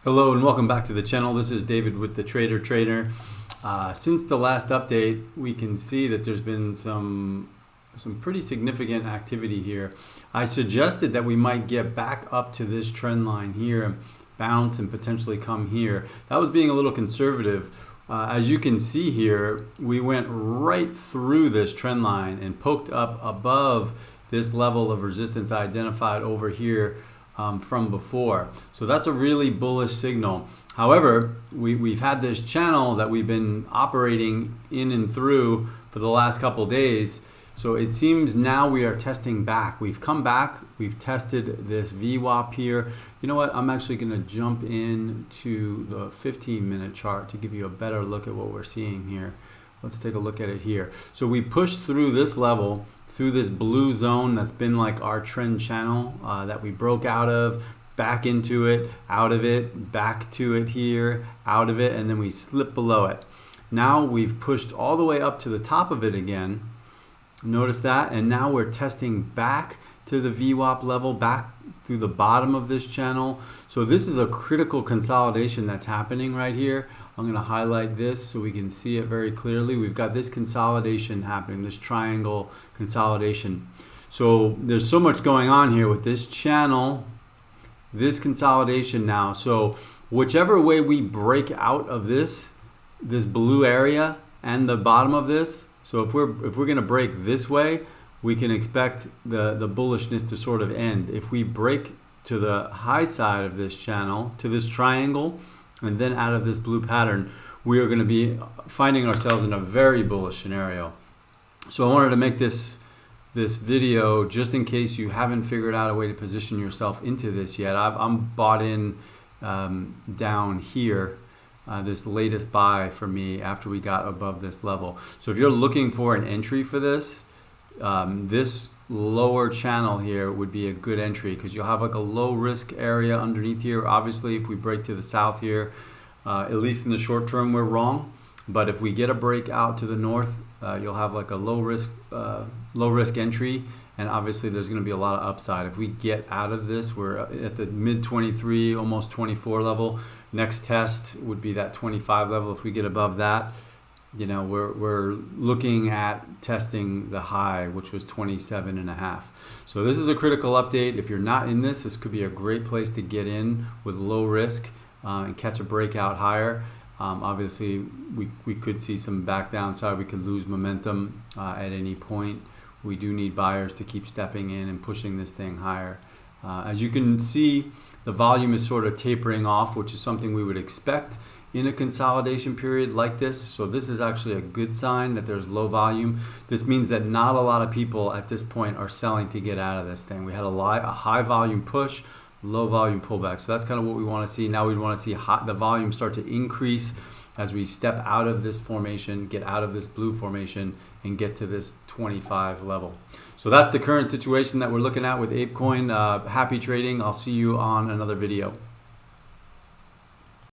Hello and welcome back to the channel. This is David with the Trader. Since the last update, we can see that there's been some pretty significant activity here. I suggested that we might get back up to this trend line here, bounce and potentially come here. That was being a little conservative. As you can see here, we went right through this trend line and poked up above this level of resistance I identified over here from before. So that's a really bullish signal. However, we've had this channel that we've been operating in and through for the last couple days. So it seems now we are testing back. We've come back, we've tested this VWAP here. You know what, I'm actually gonna jump into the 15-minute chart to give you a better look at what we're seeing here. Let's take a look at it here. So we pushed through this level, through this blue zone that's been like our trend channel that we broke out of, back into it, out of it, back to it here, out of it, and then we slipped below it. Now we've pushed all the way up to the top of it again. Notice that, and now we're testing back to the VWAP level, back through the bottom of this channel. So this is a critical consolidation that's happening right here. I'm going to highlight this so we can see it very clearly. We've got this consolidation happening, this triangle consolidation. So there's so much going on here with this channel, this consolidation now. So whichever way we break out of this blue area and the bottom of this, so if we're going to break this way, we can expect the bullishness to sort of end. If we break to the high side of this channel, to this triangle, and then out of this blue pattern, we are going to be finding ourselves in a very bullish scenario. So I wanted to make this video just in case you haven't figured out a way to position yourself into this yet. I'm bought in down here. This latest buy for me after we got above this level. So if you're looking for an entry for this, this lower channel here would be a good entry because you'll have like a low risk area underneath here. Obviously, if we break to the south here, at least in the short term, we're wrong. But if we get a break out to the north, you'll have like a low risk entry. And obviously there's going to be a lot of upside. If we get out of this, we're at the mid 23, almost 24 level. Next test would be that 25 level. If we get above that, you know, we're looking at testing the high, which was 27.5. So this is a critical update. If you're not in this could be a great place to get in with low risk and catch a breakout higher. Obviously, we could see some back downside. We could lose momentum at any point. We do need buyers to keep stepping in and pushing this thing higher. As you can see, the volume is sort of tapering off, which is something we would expect in a consolidation period like this. So this is actually a good sign that there's low volume. This means that not a lot of people at this point are selling to get out of this thing. We had a high volume push, low volume pullback. So that's kind of what we want to see. Now we want to see the volume start to increase as we step out of this formation, get out of this blue formation, and get to this 25 level. So that's the current situation that we're looking at with ApeCoin. Happy trading. I'll see you on another video.